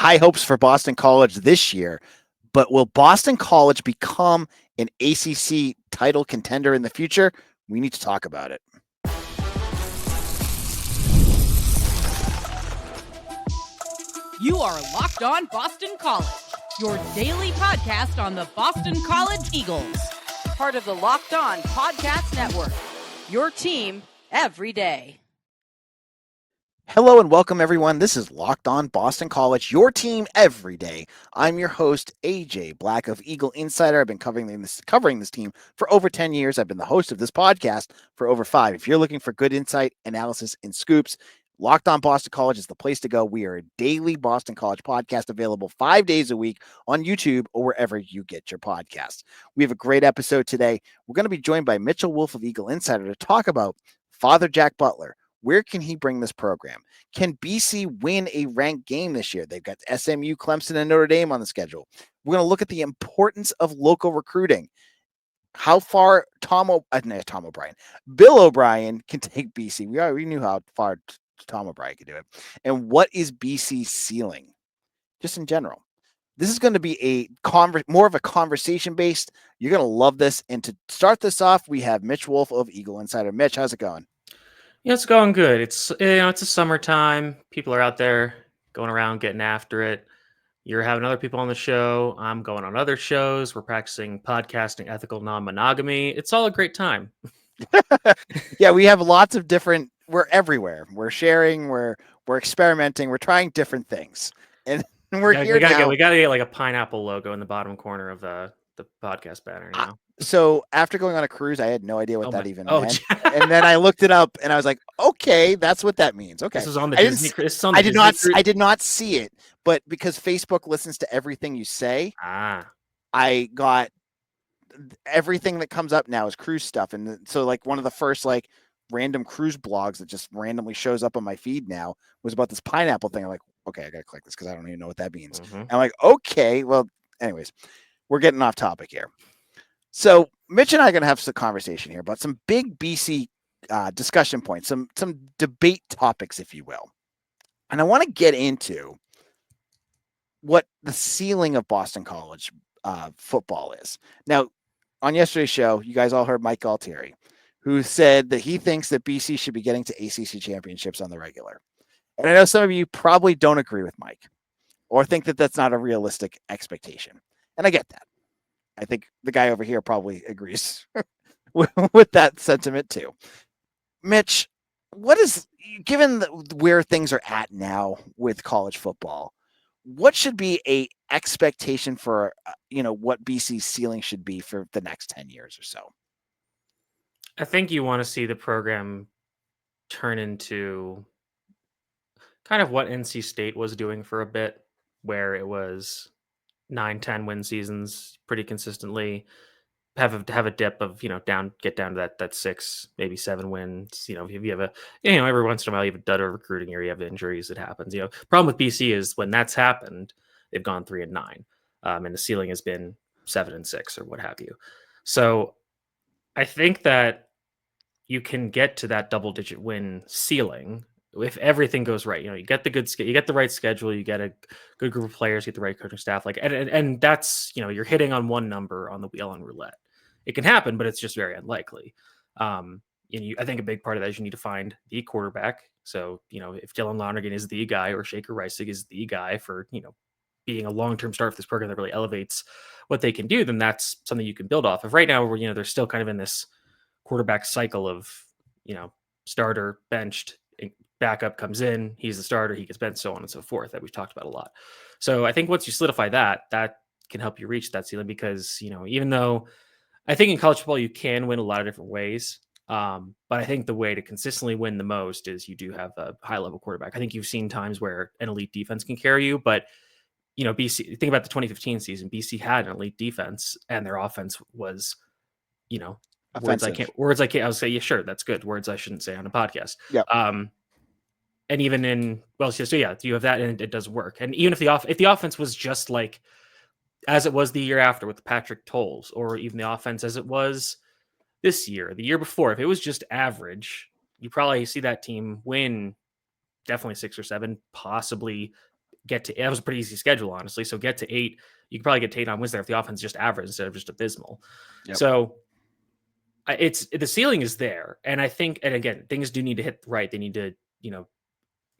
high hopes for Boston College this year, but will Boston College become an ACC title contender in the future? We need to talk about it. You are Locked On Boston College, your daily podcast on the Boston College Eagles. Part of the Locked On Podcast Network, your team every day. Hello and welcome, everyone. This is Locked On Boston College, your team every day. I'm your host, AJ Black of Eagle Insider. I've been covering this team for over 10 years. I've been the host of this podcast for over 5. If you're looking for good insight, analysis, and scoops, Locked On Boston College is the place to go. We are a daily Boston College podcast available 5 days a week on YouTube or wherever you get your podcasts. We have a great episode today. We're going to be joined by Mitch Wolf of Eagle Insider to talk about Father Jack Butler. Where can he bring this program? Can BC win a ranked game this year? They've got SMU, Clemson, and Notre Dame on the schedule. We're going to look at the importance of local recruiting. How far Bill O'Brien can take BC. We knew how far Tom O'Brien could do it. And what is BC's ceiling? Just in general. This is going to be more of a conversation based. You're going to love this. And to start this off, we have Mitch Wolf of Eagle Insider. Mitch, how's it going? Yeah, it's going good. It's it's a summertime. People are out there going around getting after it. You're having other people on the show. I'm going on other shows. We're practicing podcasting, ethical non-monogamy. It's all a great time. Yeah, we have lots of different. We're everywhere. We're sharing. We're experimenting. We're trying different things, and we're here now. We gotta get like a pineapple logo in the bottom corner of the podcast banner now. So after going on a cruise, I had no idea what that even meant. And then I looked it up and I was like, okay, that's what that means. Okay. This is on the Disney. I did not see it, but because Facebook listens to everything you say, I got everything that comes up now is cruise stuff. And so like one of the first like random cruise blogs that just randomly shows up on my feed now was about this pineapple thing. I'm like, okay, I got to click this because I don't even know what that means. Mm-hmm. I'm like, okay, well, anyways, we're getting off topic here. So Mitch and I are going to have some conversation here about some big BC discussion points, some debate topics, if you will. And I want to get into what the ceiling of Boston College football is. Now, on yesterday's show, you guys all heard Mike Galtieri, who said that he thinks that BC should be getting to ACC championships on the regular. And I know some of you probably don't agree with Mike or think that that's not a realistic expectation. And I get that. I think the guy over here probably agrees with that sentiment too. Mitch, given where things are at now with college football, what should be a expectation for, what BC's ceiling should be for the next 10 years or so? I think you want to see the program turn into kind of what NC State was doing for a bit, where it was 9-10 win seasons pretty consistently, have a dip of get down to that 6 maybe 7 wins. If you have every once in a while you have a dud of recruiting or you have injuries that happens. Problem with BC is when that's happened, they've gone 3-9, and the ceiling has been 7-6 or what have you. So I think that you can get to that double digit win ceiling if everything goes right. You get you get the right schedule, you get a good group of players, you get the right coaching staff, and that's you're hitting on one number on the wheel on roulette. It can happen, but it's just very unlikely. I think a big part of that is you need to find the quarterback. So if Dylan Lonergan is the guy or Shaker Reisig is the guy for being a long-term start for this program that really elevates what they can do, then that's something you can build off of. Right now, where they're still kind of in this quarterback cycle of starter, benched, backup comes in, he's the starter, he gets benched, so on and so forth, that we've talked about a lot. So I think once you solidify that can help you reach that ceiling, because even though I think in college football you can win a lot of different ways, but I think the way to consistently win the most is you do have a high level quarterback. I think you've seen times where an elite defense can carry you, but BC, think about the 2015 season, BC had an elite defense and their offense was offensive. Words I would say, yeah, sure, that's good. Words I shouldn't say on a podcast. Yeah. And even you have that, and it does work. And even if the offense was just like as it was the year after with Patrick Tolles, or even the offense as it was this year, the year before, if it was just average, you probably see that team win definitely 6 or 7, possibly get to, that was a pretty easy schedule, honestly. So get to 8, you can probably get to 8 on Wednesday if the offense is just average instead of just abysmal. Yep. So it's the ceiling is there. And I think, and again, things do need to hit right. They need to,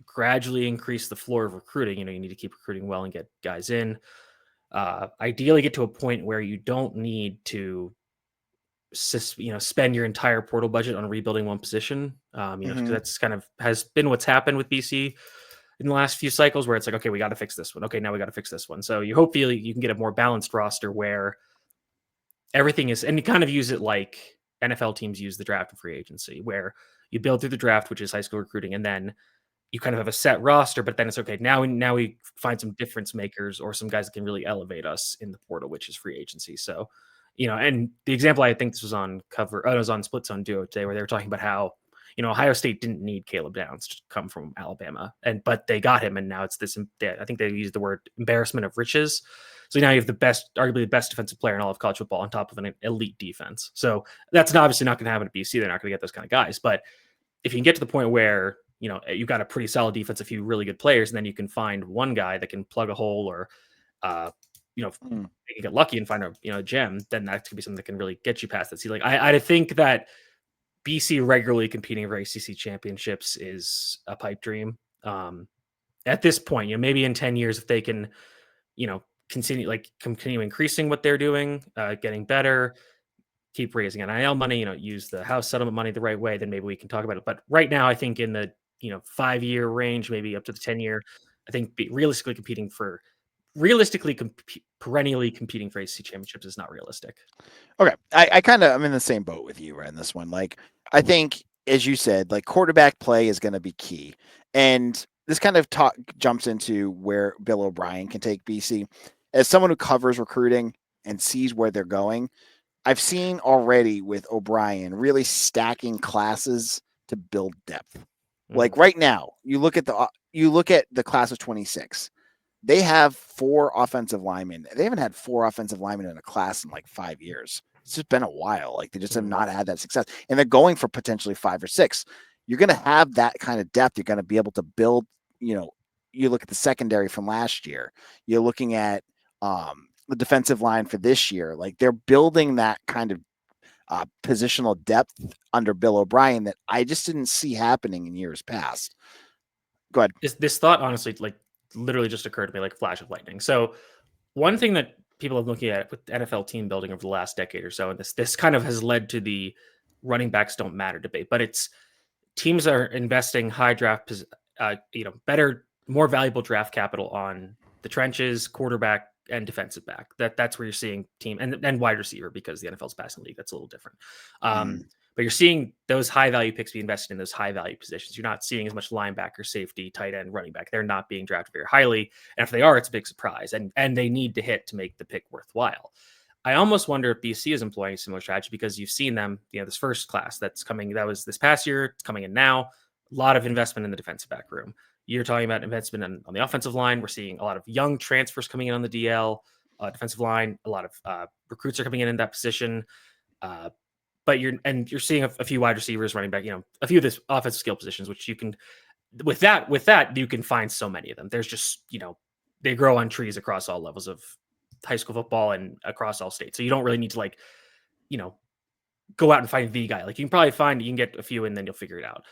gradually increase the floor of recruiting. You need to keep recruiting well and get guys in. Ideally get to a point where you don't need to spend your entire portal budget on rebuilding one position. Because that's kind of has been what's happened with BC in the last few cycles, where it's like, okay, we got to fix this one. Okay, now we got to fix this one. So you hopefully you can get a more balanced roster where everything is, and you kind of use it like NFL teams use the draft and free agency, where you build through the draft, which is high school recruiting, and then you kind of have a set roster, but then it's okay. Now we find some difference makers or some guys that can really elevate us in the portal, which is free agency. So, and the example, I think this was on it was on Split Zone Duo today, where they were talking about how, Ohio State didn't need Caleb Downs to come from Alabama, but they got him, and now it's this. I think they used the word embarrassment of riches. So now you have arguably the best defensive player in all of college football on top of an elite defense. So that's obviously not going to happen at BC. They're not going to get those kind of guys. But if you can get to the point where you've got a pretty solid defense, a few really good players, and then you can find one guy that can plug a hole, or you can get lucky and find a gem, then that could be something that can really get you past that ceiling. I think that BC regularly competing for ACC championships is a pipe dream. At this point, maybe in 10 years, if they can, continue increasing what they're doing, getting better, keep raising NIL money, use the house settlement money the right way, then maybe we can talk about it. But right now, I think in the 5-year range, maybe up to the 10-year, I think perennially competing for ACC championships is not realistic. Okay. I'm in the same boat with you right in this one. Like, I think, as you said, like, quarterback play is going to be key. And this kind of jumps into where Bill O'Brien can take BC. As someone who covers recruiting and sees where they're going, I've seen already with O'Brien really stacking classes to build depth. Like right now, you look at the class of 26. They have 4 offensive linemen. They haven't had 4 offensive linemen in a class in like 5 years. It's just been a while. Like, they just have not had that success, and they're going for potentially 5 or 6. You're going to have that kind of depth. You're going to be able to build. You look at the secondary from last year. You're looking at the defensive line for this year. Like, they're building that kind of positional depth under Bill O'Brien that I just didn't see happening in years past. Go ahead. This thought, honestly, like, literally just occurred to me like a flash of lightning. So one thing that people have looking at with NFL team building over the last decade or so, and this kind of has led to the running backs don't matter debate, but it's teams are investing high draft, better, more valuable draft capital on the trenches, quarterback, and defensive back. That's where you're seeing team and wide receiver, because the NFL's passing league, that's a little different. But you're seeing those high value picks be invested in those high value positions. You're not seeing as much linebacker, safety, tight end, running back. They're not being drafted very highly. And if they are, it's a big surprise. And they need to hit to make the pick worthwhile. I almost wonder if BC is employing a similar strategy, because you've seen them, this first class that's coming, that was this past year, it's coming in now, a lot of investment in the defensive back room. You're talking about investment on the offensive line. We're seeing a lot of young transfers coming in on the DL, defensive line. A lot of recruits are coming in that position. But you're seeing a few wide receivers, running back, a few of this offensive skill positions, which you can, with that, you can find so many of them. There's just, they grow on trees across all levels of high school football and across all states. So you don't really need to go out and find the guy. Like, you can get a few and then you'll figure it out.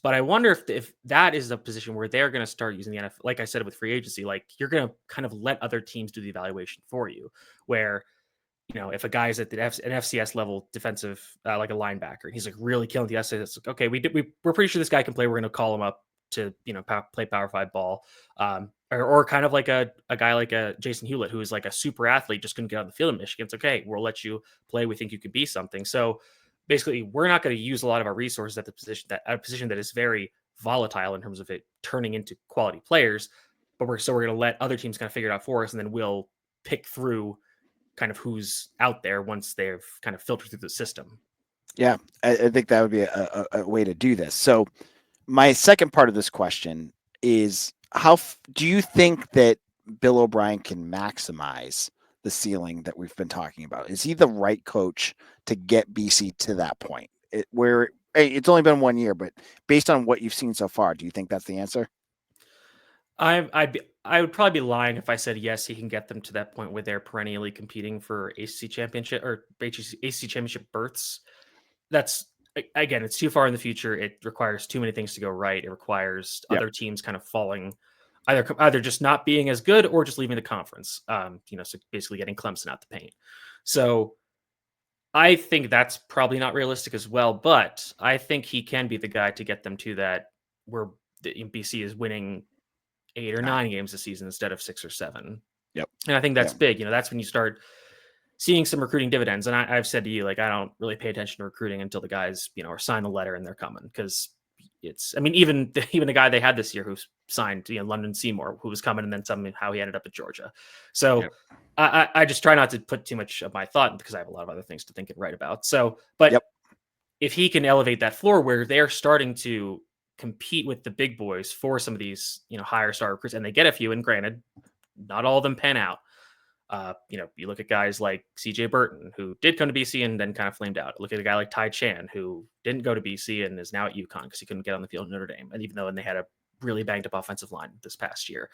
But I wonder if that is a position where they're going to start using the NFL, like I said, with free agency, like, you're going to kind of let other teams do the evaluation for you, where, if a guy's at an FCS level defensive, like a linebacker, and he's like really killing the FCS, it's like, okay, we're pretty sure this guy can play. We're going to call him up to, play Power 5 ball. Or kind of like a guy like a Jason Hewlett, who is like a super athlete, just couldn't get on the field in Michigan. It's okay, we'll let you play. We think you could be something. So basically, we're not going to use a lot of our resources at a position that is very volatile in terms of it turning into quality players. But we're going to let other teams kind of figure it out for us, and then we'll pick through kind of who's out there once they've kind of filtered through the system. Yeah, I think that would be a way to do this. So my second part of this question is, how do you think that Bill O'Brien can maximize the ceiling that we've been talking about? Is he the right coach to get BC to that point where it's only been 1 year, but based on what you've seen so far, do you think that's the answer? I would probably be lying if I said yes, he can get them to that point where they're perennially competing for ACC championship or ACC championship berths. That's again, it's too far in the future. It requires too many things to go right. It requires Yep. other teams kind of falling, either just not being as good or just leaving the conference. So basically getting Clemson out the paint. So I think that's probably not realistic as well. But I think he can be the guy to get them to that where BC is winning 8 or 9 games a season instead of 6 or 7. Yep. And I think that's Yep. big. That's when you start seeing some recruiting dividends. And I've said to you, like, I don't really pay attention to recruiting until the guys, are signed the letter and they're coming. Because even the guy they had this year who signed, London Seymour, who was coming, and then somehow he ended up at Georgia. So Yep. I just try not to put too much of my thought, because I have a lot of other things to think and write about. So, but Yep. if he can elevate that floor where they're starting to compete with the big boys for some of these, higher star recruits, and they get a few, and granted, not all of them pan out. You look at guys like CJ Burton, who did come to BC and then kind of flamed out. Look at a guy like Ty Chan, who didn't go to BC and is now at UConn because he couldn't get on the field in Notre Dame. And even though they had a really banged up offensive line this past year,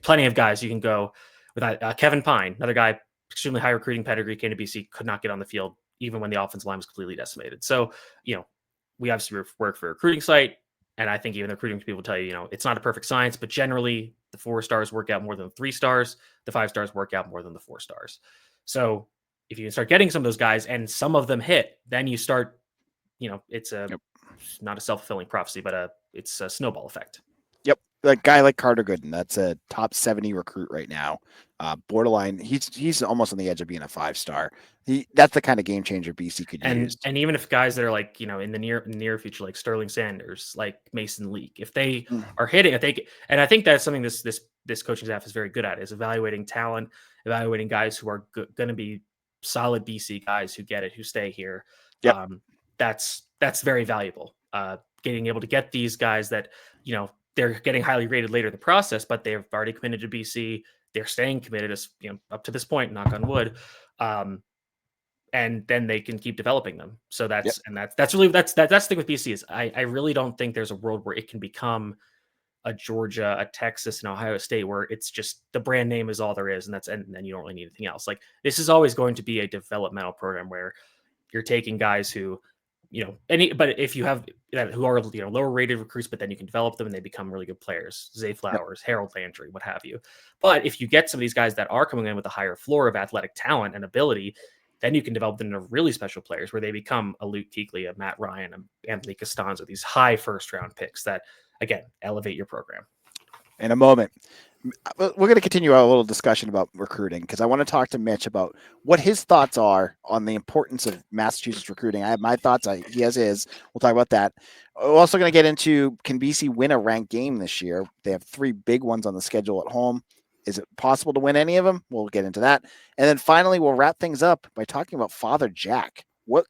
plenty of guys you can go with. Kevin Pine, another guy, extremely high recruiting pedigree, came to BC, could not get on the field even when the offensive line was completely decimated. So, we obviously work for a recruiting site. And I think even the recruiting people tell you, it's not a perfect science, but generally the 4 stars work out more than the 3 stars. The 5 stars work out more than the 4 stars. So if you can start getting some of those guys and some of them hit, then you start, it's not a self-fulfilling prophecy, but it's a snowball effect. Yep. A guy like Carter Gooden, that's a top 70 recruit right now. Borderline. He's almost on the edge of being a 5-star. That's the kind of game changer BC could use. And even if guys that are like, in the near future, like Sterling Sanders, like Mason Leak, if they are hitting, and I think that's something this coaching staff is very good at, is evaluating talent, evaluating guys who are going to be solid BC guys who get it, who stay here. Yep. That's very valuable. Getting able to get these guys that, they're getting highly rated later in the process, but they've already committed to BC. They're staying committed as, up to this point, knock on wood. And then they can keep developing them. So that's the thing with BC is I really don't think there's a world where it can become a Georgia, a Texas, and Ohio State where it's just the brand name is all there is, and then you don't really need anything else. Like, this is always going to be a developmental program where you're taking guys who, but if you have who are lower rated recruits, but then you can develop them and they become really good players. Zay Flowers, Harold Landry, what have you. But if you get some of these guys that are coming in with a higher floor of athletic talent and ability, then you can develop them into really special players where they become a Luke Kuechly, a Matt Ryan, a Anthony Costanzo, these high first-round picks that, again, elevate your program. In a moment, we're going to continue our little discussion about recruiting, because I want to talk to Mitch about what his thoughts are on the importance of Massachusetts recruiting. I have my thoughts. He has his. We'll talk about that. We're also going to get into, can BC win a ranked game this year? They have 3 big ones on the schedule at home. Is it possible to win any of them? We'll get into that. And then finally, we'll wrap things up by talking about Father Jack. What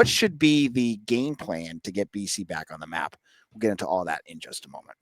should be the game plan to get BC back on the map? We'll get into all that in just a moment.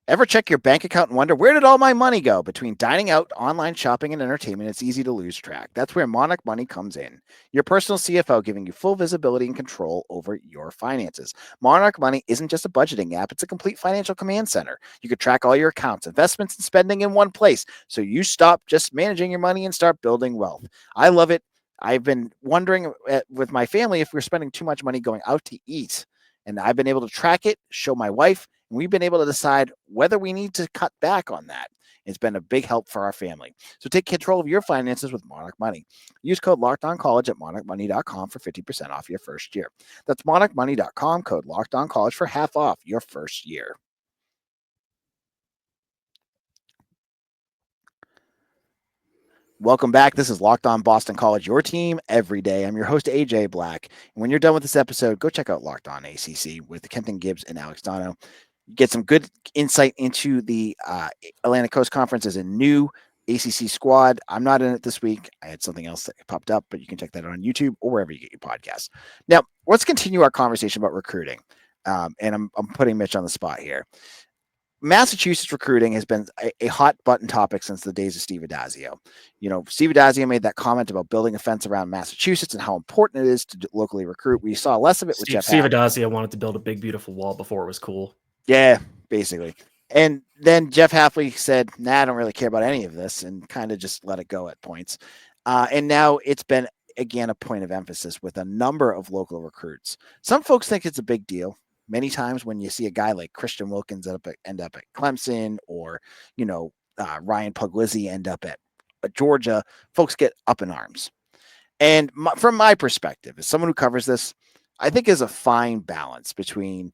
Ever check your bank account and wonder, where did all my money go? Between dining out, online shopping, and entertainment, it's easy to lose track. That's where Monarch Money comes in. Your personal CFO, giving you full visibility and control over your finances. Monarch Money isn't just a budgeting app, it's a complete financial command center. You can track all your accounts, investments, and spending in one place, so you stop just managing your money and start building wealth. I love it. I've been wondering with my family if we're spending too much money going out to eat. And I've been able to track it, show my wife, and we've been able to decide whether we need to cut back on that. It's been a big help for our family. So take control of your finances with Monarch Money. Use code LOCKEDONCollege at monarchmoney.com for 50% off your first year. That's monarchmoney.com, code LOCKEDONCollege for half off your first year. Welcome back. This is Locked On Boston College, your team every day. I'm your host, AJ Black. And when you're done with this episode, go check out Locked On ACC with Kenton Gibbs and Alex Dono. Get some good insight into the Atlantic Coast Conference as a new ACC squad. I'm not in it this week. I had something else that popped up, but you can check that out on YouTube or wherever you get your podcasts. Now, let's continue our conversation about recruiting. And I'm putting Mitch on the spot here. Massachusetts recruiting has been a hot button topic since the days of Steve Addazio. Steve Addazio made that comment about building a fence around Massachusetts and how important it is to locally recruit. We saw less of it with Jeff Steve Addazio wanted to build a big, beautiful wall before it was cool. Yeah, basically. And then Jeff Hafley said, "Nah, I don't really care about any of this," and kind of just let it go at points. And now it's been, again, a point of emphasis with a number of local recruits. Some folks think it's a big deal. Many times when you see a guy like Christian Wilkins end up at Clemson, or, Ryan Puglisi end up at Georgia, folks get up in arms. And from my perspective, as someone who covers this, I think is a fine balance between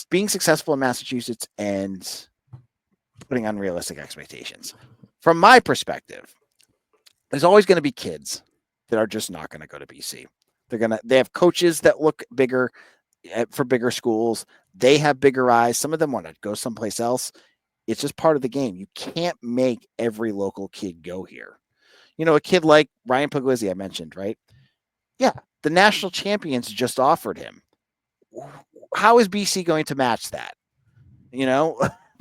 being successful in Massachusetts and putting unrealistic expectations. From my perspective, there's always going to be kids that are just not going to go to BC. They have coaches that look bigger for bigger schools. They have bigger eyes. Some of them want to go someplace else. It's just part of the game. You can't make every local kid go here. A kid like Ryan Puglisi I mentioned, right? Yeah, the national champions just offered him. How is BC going to match that?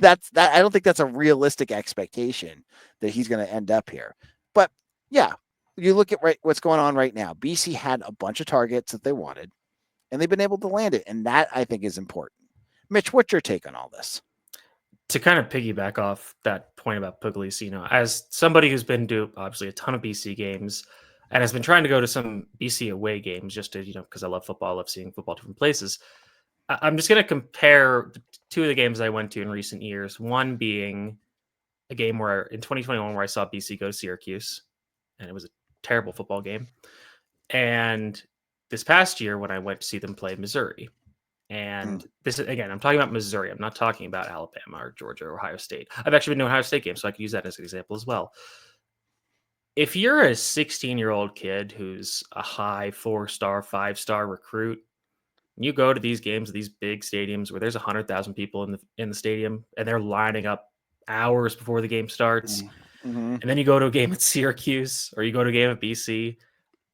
That's that. I don't think that's a realistic expectation that he's going to end up here. But yeah, you look at what's going on right now. BC had a bunch of targets that they wanted, and they've been able to land it, and that I think is important. Mitch, what's your take on all this? To kind of piggyback off that point about Puglisi, as somebody who's been to obviously a ton of BC games and has been trying to go to some BC away games just to, because I love football, I love seeing football different places. I'm just going to compare two of the games I went to in recent years. One being a game where in 2021 where I saw BC go to Syracuse, and it was a terrible football game. And this past year when I went to see them play Missouri. And this is, again, I'm talking about Missouri. I'm not talking about Alabama or Georgia or Ohio State. I've actually been to Ohio State games, so I could use that as an example as well. If you're a 16-year-old kid who's a high 4-star, 5-star recruit, you go to these games, these big stadiums where there's 100,000 people in the stadium, and they're lining up hours before the game starts. And then you go to a game at Syracuse or you go to a game at BC.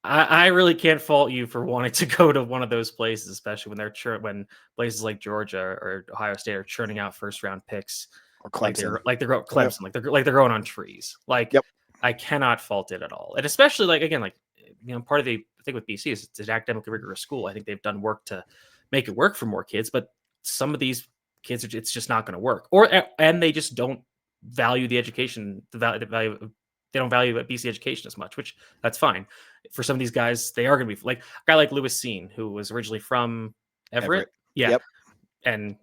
I really can't fault you for wanting to go to one of those places, especially when places like Georgia or Ohio State are churning out first-round picks, or Clemson, like they're Clemson, like they're growing on trees. I cannot fault it at all, and especially part of the thing with BC is it's an academically rigorous school. I think they've done work to make it work for more kids, but some of these kids, it's just not going to work, and they just don't value the education, the value. They don't value BC education as much, which that's fine. For some of these guys, they are going to be like a guy like Lewis Seen, who was originally from Everett. Yeah. Yep. And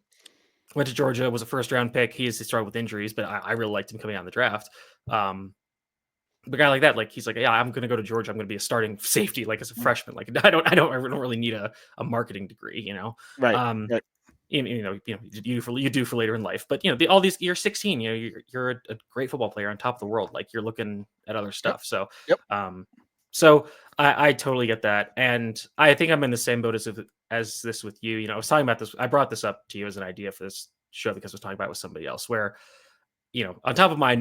went to Georgia, was a first-round pick. He struggled with injuries, but I really liked him coming out in the draft. But a guy like that, he's like, yeah, I'm going to go to Georgia. I'm going to be a starting safety, as a freshman. I don't really need a marketing degree, Right. Right. You do for later in life, but all these, you're 16, you're a great football player on top of the world. You're looking at other stuff. So I totally get that. And I think I'm in the same boat as this with you. I was talking about this. I brought this up to you as an idea for this show because I was talking about it with somebody else where, on top of my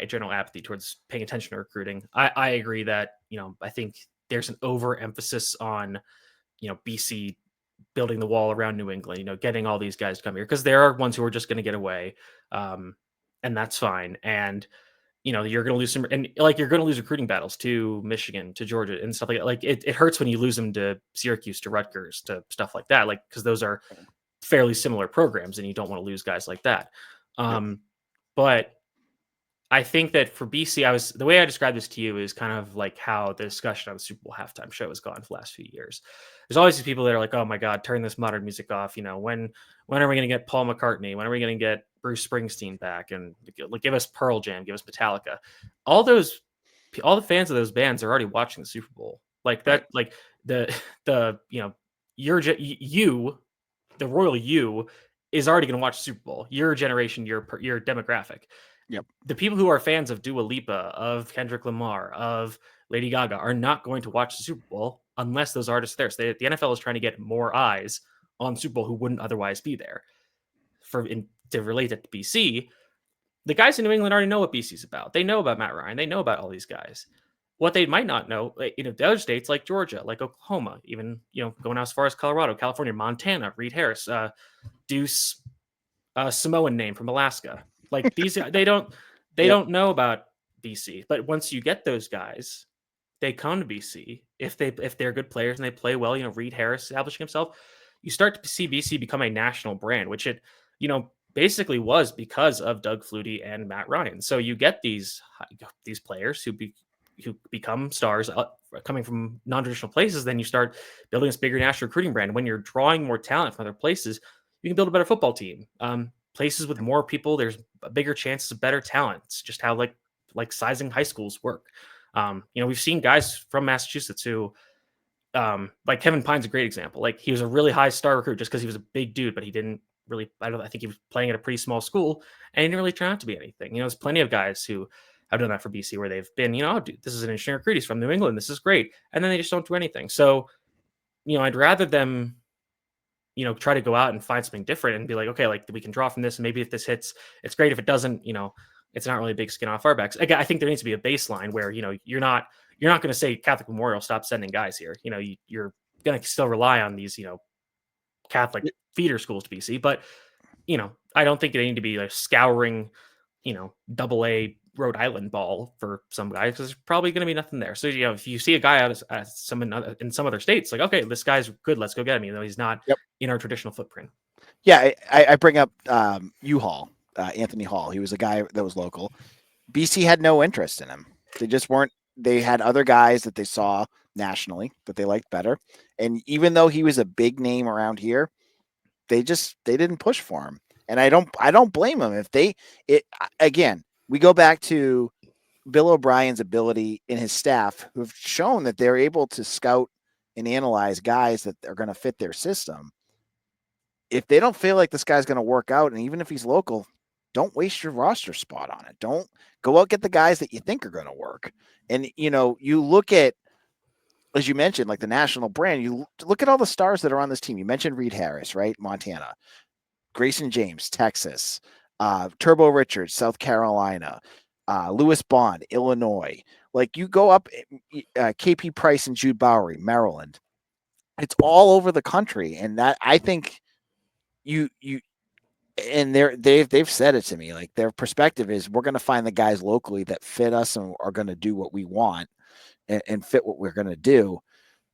general apathy towards paying attention to recruiting, I agree that, I think there's an overemphasis on, BC building the wall around New England, getting all these guys to come here because there are ones who are just going to get away. And that's fine. And, you're going to lose some, and you're going to lose recruiting battles to Michigan, to Georgia and stuff like that. It hurts when you lose them to Syracuse, to Rutgers, to stuff like that. Because those are fairly similar programs and you don't want to lose guys like that. But I think that for BC, the way I described this to you is kind of like how the discussion on the Super Bowl halftime show has gone for the last few years. There's always these people that are like, oh my God, turn this modern music off. When are we going to get Paul McCartney? When are we going to get Bruce Springsteen back? And give us Pearl Jam, give us Metallica. All the fans of those bands are already watching the Super Bowl. The royal you is already going to watch the Super Bowl. Your generation, your demographic. Yep. The people who are fans of Dua Lipa, of Kendrick Lamar, of Lady Gaga are not going to watch the Super Bowl unless those artists are there. So the NFL is trying to get more eyes on Super Bowl who wouldn't otherwise be there. To relate it to BC, the guys in New England already know what BC is about. They know about Matt Ryan. They know about all these guys. What they might not know, the other states like Georgia, like Oklahoma, even going as far as Colorado, California, Montana, Reed Harris, Deuce, Samoan name from Alaska. Like these, they don't know about BC, but once you get those guys, they come to BC if they're good players and they play well. Reed Harris establishing himself, you start to see BC become a national brand, which it basically was because of Doug Flutie and Matt Ryan. So you get these players who become stars coming from non-traditional places. Then you start building this bigger national recruiting brand. When you're drawing more talent from other places, you can build a better football team. Places with more people, there's a bigger chances of better talent. It's just how like sizing high schools work. We've seen guys from Massachusetts who, like Kevin Pine's a great example. Like he was a really high star recruit just because he was a big dude, but he didn't really. I think he was playing at a pretty small school and he didn't really turn out to be anything. There's plenty of guys who have done that for BC where they've been, oh, dude, this is an interesting recruit. He's from New England. This is great, and then they just don't do anything. So, I'd rather them, try to go out and find something different and be like, okay, like we can draw from this, and maybe if this hits, it's great. If it doesn't, it's not really a big skin off our backs. Again, I think there needs to be a baseline where you're not going to say Catholic Memorial stop sending guys here. You're going to still rely on these Catholic feeder schools to BC, but I don't think they need to be like scouring double A Rhode Island ball for some guys because there's probably going to be nothing there. So if you see a guy out in some other states, like okay, this guy's good, let's go get him. He's not in our traditional footprint. Yeah, I bring up U-Haul. Anthony Hall. He was a guy that was local. BC had no interest in him. They just weren't. They had other guys that they saw nationally that they liked better. And even though he was a big name around here, they didn't push for him. And I don't blame them again, we go back to Bill O'Brien's ability and his staff who've shown that they're able to scout and analyze guys that are going to fit their system. If they don't feel like this guy's going to work out, and even if he's local, don't waste your roster spot on it. Don't go out, get the guys that you think are going to work. And, you look at, as you mentioned, like the national brand, you look at all the stars that are on this team. You mentioned Reed Harris, right? Montana, Grayson James, Texas, Turbo Richards, South Carolina, Lewis Bond, Illinois. Like you go up, KP Price and Jude Bowery, Maryland. It's all over the country. And that, I think and they've said it to me, like their perspective is we're going to find the guys locally that fit us and are going to do what we want and fit what we're going to do.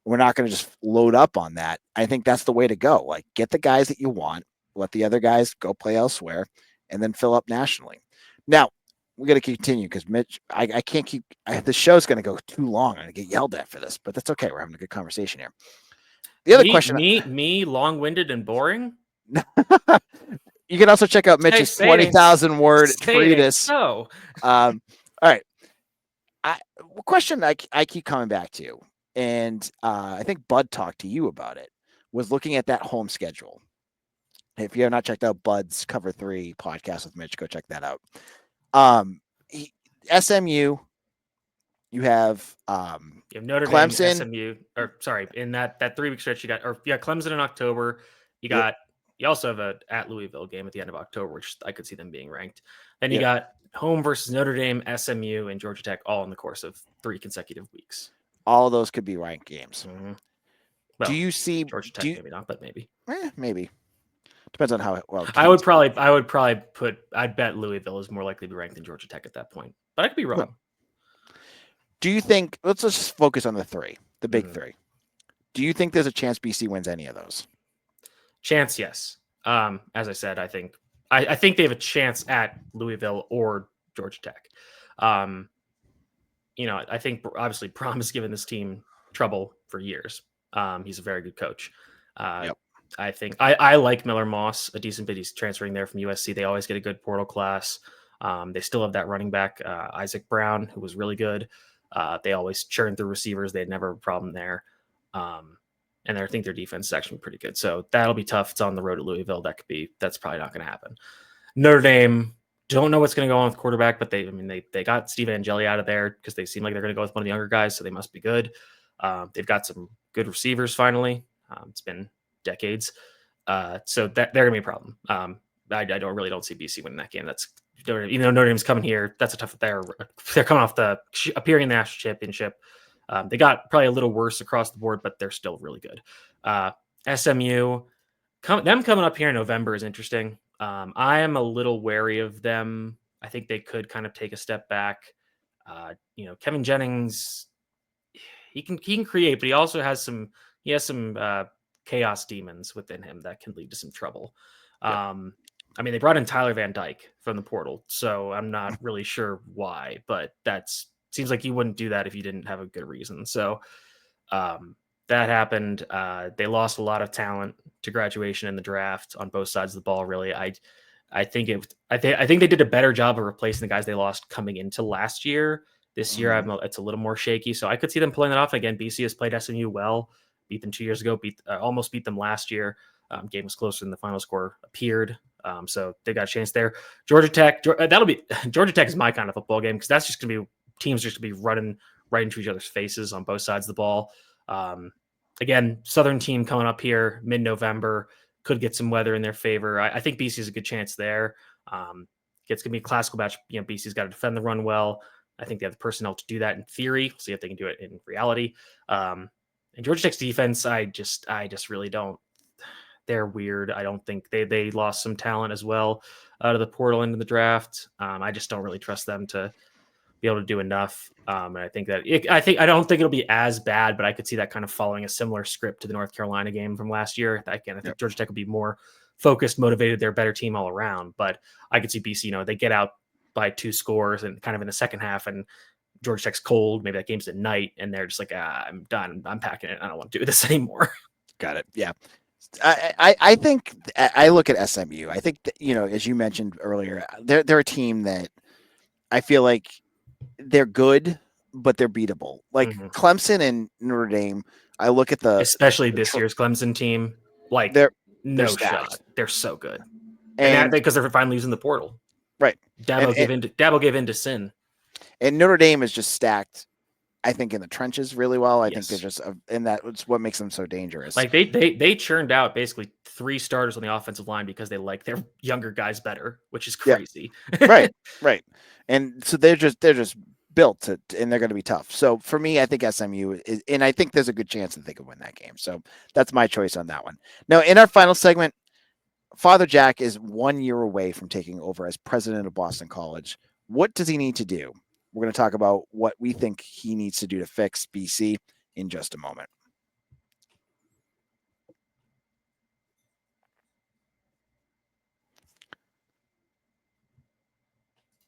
We're not going to just load up on that. I think that's the way to go. Like get the guys that you want, let the other guys go play elsewhere, and then fill up nationally. Now we got to continue because Mitch, I can't keep. The show's going to go too long. I'm going to get yelled at for this, but that's okay. We're having a good conversation here. The other question, me, long-winded and boring. You can also check out Mitch's 20,000 word treatise. All right. Question I keep coming back to, and I think Bud talked to you about it, was looking at that home schedule. If you have not checked out Bud's Cover 3 podcast with Mitch, go check that out. SMU, you have Notre Clemson, Dame, SMU, in that 3-week stretch you got, Clemson in October. You also have at Louisville game at the end of October, which I could see them being ranked. Then you got home versus Notre Dame, SMU, and Georgia Tech all in the course of 3 consecutive weeks. All of those could be ranked games. Mm-hmm. Well, do you see Georgia Tech? Maybe not, but maybe. Maybe depends on how well. I would probably put. I'd bet Louisville is more likely to be ranked than Georgia Tech at that point, but I could be wrong. Well, do you think? Let's just focus on the big three. Do you think there's a chance BC wins any of those? Chance, yes. As I said, I think they have a chance at Louisville or Georgia Tech. I think obviously Brom has given this team trouble for years. He's a very good coach. I think I like Miller Moss a decent bit. He's transferring there from USC. They always get a good portal class. They still have that running back, Isaac Brown, who was really good. They always churn through receivers. They had never a problem there. And I think their defense is actually pretty good. So that'll be tough. It's on the road to Louisville. That's probably not going to happen. Notre Dame, don't know what's going to go on with quarterback, but they got Steve Angeli out of there because they seem like they're going to go with one of the younger guys. So they must be good. They've got some good receivers finally. It's been decades. So that they're going to be a problem. I don't see BC winning that game. Even though Notre Dame's coming here, that's a tough. They're coming off appearing in the national championship. They got probably a little worse across the board, but they're still really good. SMU, them coming up here in November is interesting. I am a little wary of them. I think they could kind of take a step back. Kevin Jennings, he can create, but he also has some chaos demons within him that can lead to some trouble. Yep. They brought in Tyler Van Dyke from the portal, so I'm not really sure why, but seems like you wouldn't do that if you didn't have a good reason. So that happened. They lost a lot of talent to graduation in the draft on both sides of the ball. Really, I think they did a better job of replacing the guys they lost coming into last year. This year, it's a little more shaky, so I could see them pulling that off again. BC has played SMU well, beat them 2 years ago, almost beat them last year. Game was closer than the final score appeared, so they got a chance there. Georgia Tech, Georgia Tech is my kind of football game because that's just going to be teams just going to be running right into each other's faces on both sides of the ball. Again, Southern team coming up here mid-November could get some weather in their favor. I think BC has a good chance there. It's going to be a classical match. BC's got to defend the run well. I think they have the personnel to do that in theory. We'll see if they can do it in reality. And Georgia Tech's defense, I just really don't. They're weird. I don't think they lost some talent as well out of the portal into the draft. I just don't really trust them to be able to do enough. And I think that I don't think it'll be as bad, but I could see that kind of following a similar script to the North Carolina game from last year. Again, I think Georgia Tech will be more focused, motivated. They're a better team all around, but I could see BC, they get out by 2 scores and kind of in the second half and Georgia Tech's cold. Maybe that game's at night and they're just like, I'm done. I'm packing it. I don't want to do this anymore. Got it. Yeah. I think I look at SMU. I think that, as you mentioned earlier, they're a team that I feel like they're good, but they're beatable. Like Clemson and Notre Dame, I look at especially this year's Clemson team, like they're shot. They're so good, and because they're finally using the portal, right? Dabo gave in to sin, and Notre Dame is just stacked. I think in the trenches really well. I think they're just, and that's what makes them so dangerous. Like they churned out basically 3 starters on the offensive line because they like their younger guys better, which is crazy. Yeah. Right. And so they're just built to, and they're going to be tough. So for me, I think SMU is, and I think there's a good chance that they could win that game. So that's my choice on that one. Now, in our final segment, Father Jack is 1 year away from taking over as president of Boston College. What does he need to do? We're going to talk about what we think he needs to do to fix BC in just a moment.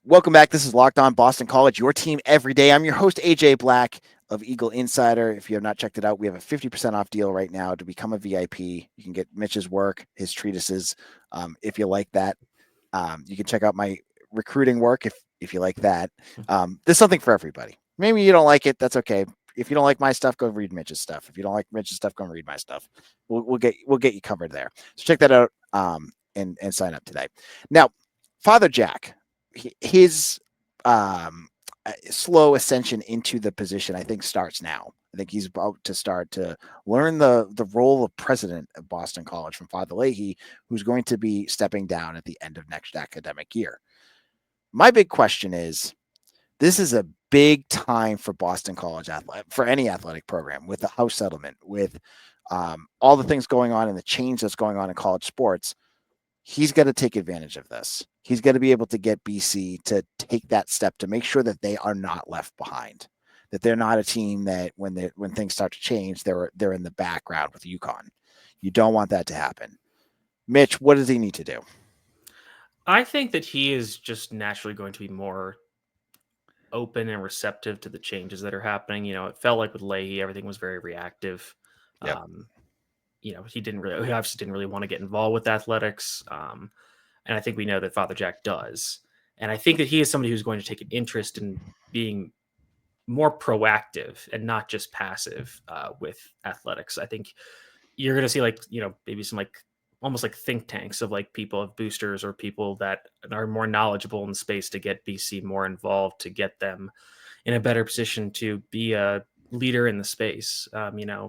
Welcome back. This is Locked On Boston College, your team every day. I'm your host, AJ Black of Eagle Insider. If you have not checked it out, we have a 50% off deal right now to become a VIP. You can get Mitch's work, his treatises, if you like that. You can check out my recruiting work if you like that. There's something for everybody. Maybe you don't like it. That's okay. If you don't like my stuff, go read Mitch's stuff. If you don't like Mitch's stuff, go read my stuff. We'll get you covered there. So check that out and sign up today. Now, Father Jack, his slow ascension into the position, I think, starts now. I think he's about to start to learn the role of president of Boston College from Father Leahy, who's going to be stepping down at the end of next academic year. My big question is, this is a big time for Boston College, for any athletic program, with the house settlement, with all the things going on and the change that's going on in college sports. He's got to take advantage of this. He's got to be able to get BC to take that step to make sure that they are not left behind, that they're not a team that when things start to change, they're in the background with UConn. You don't want that to happen. Mitch, what does he need to do? I think that he is just naturally going to be more open and receptive to the changes that are happening. It felt like with Leahy, everything was very reactive. Yep. He obviously didn't really want to get involved with athletics. And I think we know that Father Jack does. And I think that he is somebody who's going to take an interest in being more proactive and not just passive with athletics. I think you're going to see maybe some almost like think tanks of people of boosters or people that are more knowledgeable in the space to get BC more involved, to get them in a better position to be a leader in the space.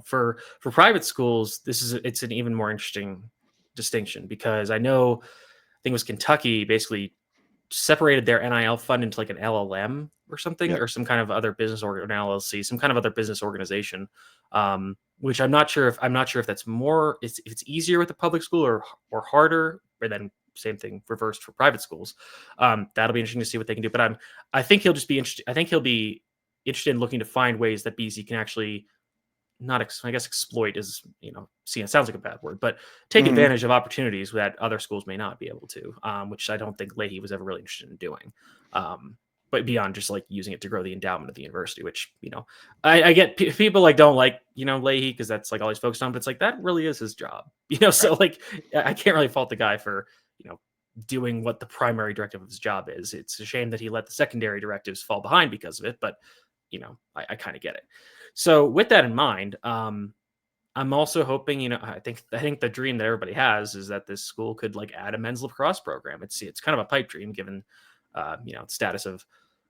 For private schools, it's an even more interesting distinction, because I think it was Kentucky basically separated their NIL fund into an LLM or something, or some kind of other business or an LLC, some kind of other business organization. Which I'm not sure if that's more, if it's easier with the public school or harder, or then same thing reversed for private schools. That'll be interesting to see what they can do. But I think he'll just be interested. I think he'll be interested in looking to find ways that BC can actually I guess exploit is, see, it sounds like a bad word, but take advantage of opportunities that other schools may not be able to, which I don't think Leahy was ever really interested in doing. But beyond just like using it to grow the endowment of the university, which, I get people like don't like, Leahy because that's like all he's focused on, but it's like, that really is his job, so like, I can't really fault the guy for, doing what the primary directive of his job is. It's a shame that he let the secondary directives fall behind because of it, but I kind of get it. So with that in mind, I'm also hoping, I think the dream that everybody has is that this school could like add a men's lacrosse program. It's kind of a pipe dream given, status of,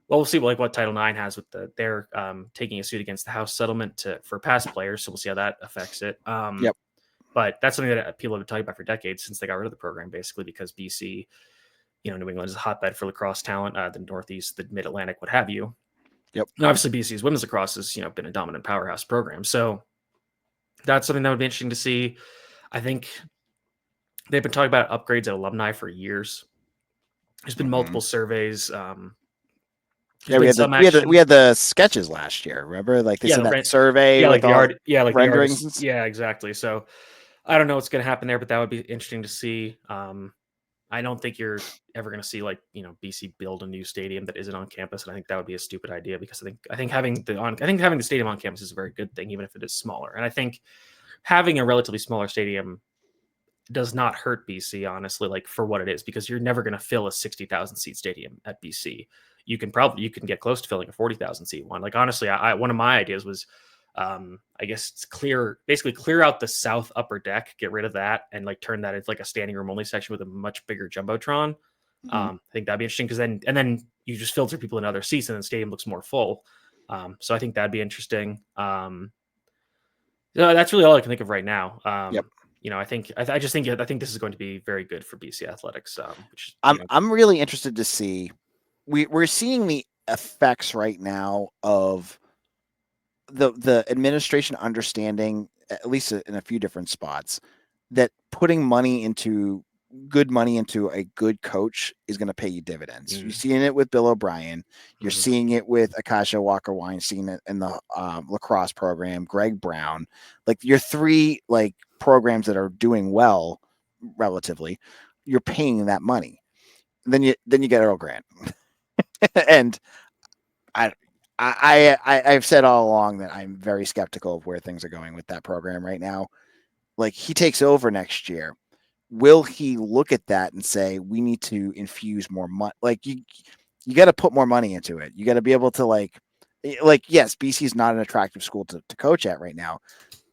well, we'll see what Title IX has with they're taking a suit against the House settlement for past players. So we'll see how that affects it. Yep. But that's something that people have been talking about for decades since they got rid of the program, basically because BC, New England is a hotbed for lacrosse talent, the Northeast, the Mid-Atlantic, what have you. Yep. And obviously, BC's women's lacrosse has been a dominant powerhouse program, so that's something that would be interesting to see. I think they've been talking about upgrades at alumni for years. There's been multiple surveys. We had the sketches last year. Remember, like they said that survey, like renderings. Yeah, exactly. So I don't know what's going to happen there, but that would be interesting to see. I don't think you're ever going to see BC build a new stadium that isn't on campus, and I think that would be a stupid idea because I think having the stadium on campus is a very good thing, even if it is smaller. And I think having a relatively smaller stadium does not hurt BC, honestly, like for what it is, because you're never going to fill a 60,000 seat stadium at BC. You can get close to filling a 40,000 seat one. Like honestly, one of my ideas was, I guess basically clear out the south upper deck, get rid of that, and like turn that into like a standing room only section with a much bigger jumbotron. I think that'd be interesting because then you just filter people in other seats and the stadium looks more full. So I think that'd be interesting. That's really all I can think of right now. Yep. I think this is going to be very good for BC athletics. I'm really interested to see. We're seeing the effects right now of the administration understanding, at least in a few different spots, that putting good money into a good coach is going to pay you dividends. You're seeing it with Bill O'Brien. You're seeing it with Akasha Walker-Wine, seeing it in the lacrosse program, Greg Brown, like your three like programs that are doing well relatively. You're paying that money. Then you get Earl Grant. And I've said all along that I'm very skeptical of where things are going with that program right now. Like he takes over next year. Will he look at that and say, we need to infuse more money? Like you got to put more money into it. You got to be able to like, yes, BC is not an attractive school to coach at right now,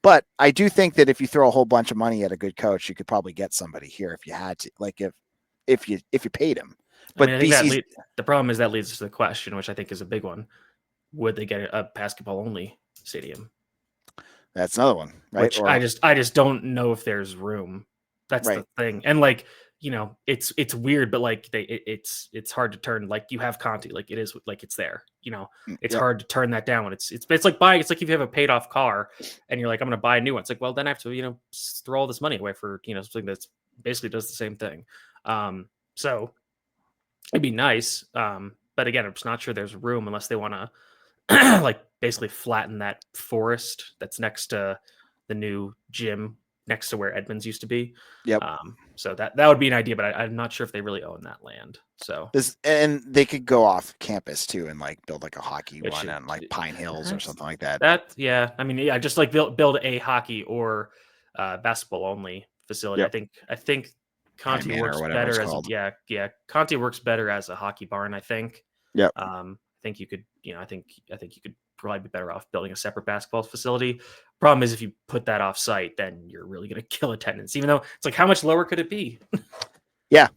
but I do think that if you throw a whole bunch of money at a good coach, you could probably get somebody here if you had to, like if you paid him. But I think the problem is that leads to the question, which I think is a big one. Would they get a basketball only stadium? That's another one, right? Which I just don't know if there's room. That's the thing. And like, it's weird, but like it's hard to turn. Like you have Conti, like it is like it's there. It's hard to turn that down when it's like buying. It's like if you have a paid off car and you're like, I'm going to buy a new one. It's like, well, then I have to throw all this money away for something that's basically does the same thing. So it'd be nice, but again, I'm just not sure there's room unless they want to like basically flatten that forest that's next to the new gym next to where Edmonds used to be. Yep. So that would be an idea, but I'm not sure if they really own that land. So and they could go off campus too and like build like a hockey one on like Pine Hills or something like that. Just like build a hockey or basketball only facility. Yep. I think Conti works better as Conti works better as a hockey barn. I think. Yeah. I think you could. I think you could probably be better off building a separate basketball facility. Problem is, if you put that off site, then you're really going to kill attendance. Even though it's like, how much lower could it be? Yeah,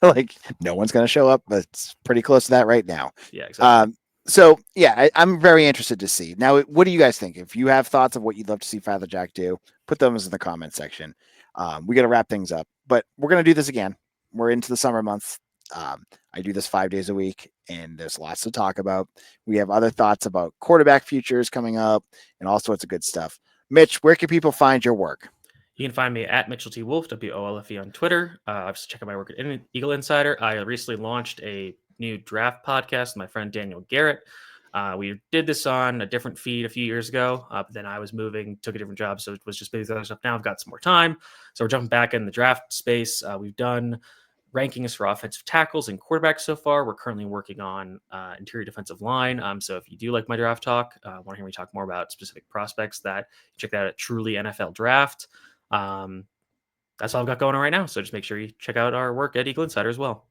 like no one's going to show up, but it's pretty close to that right now. Yeah, exactly. So yeah, I'm very interested to see. Now, what do you guys think? If you have thoughts of what you'd love to see Father Jack do, put those in the comment section. We got to wrap things up, but we're going to do this again. We're into the summer months. I do this 5 days a week, and there's lots to talk about. We have other thoughts about quarterback futures coming up and all sorts of good stuff. Mitch, where can people find your work? You can find me at Mitchell T. Wolf, WOLFE on Twitter. Obviously, check out my work at Eagle Insider. I recently launched a new draft podcast with my friend Daniel Garrett. We did this on a different feed a few years ago, but then I was moving, took a different job, so it was just busy with other stuff. Now I've got some more time, so we're jumping back in the draft space. We've done rankings for offensive tackles and quarterbacks so far. We're currently working on interior defensive line. So if you do like my draft talk, want to hear me talk more about specific prospects, check that out at Truly NFL Draft. That's all I've got going on right now. So just make sure you check out our work at Eagle Insider as well.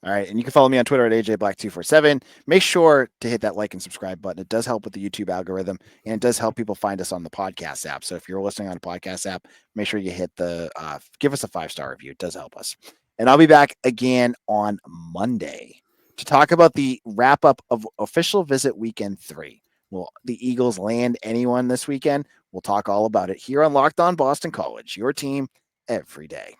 All right. And you can follow me on Twitter at AJBlack247. Make sure to hit that like and subscribe button. It does help with the YouTube algorithm, and it does help people find us on the podcast app. So if you're listening on a podcast app, make sure you hit give us a 5-star review. It does help us. And I'll be back again on Monday to talk about the wrap up of official visit weekend 3. Will the Eagles land anyone this weekend? We'll talk all about it here on Locked On Boston College, your team every day.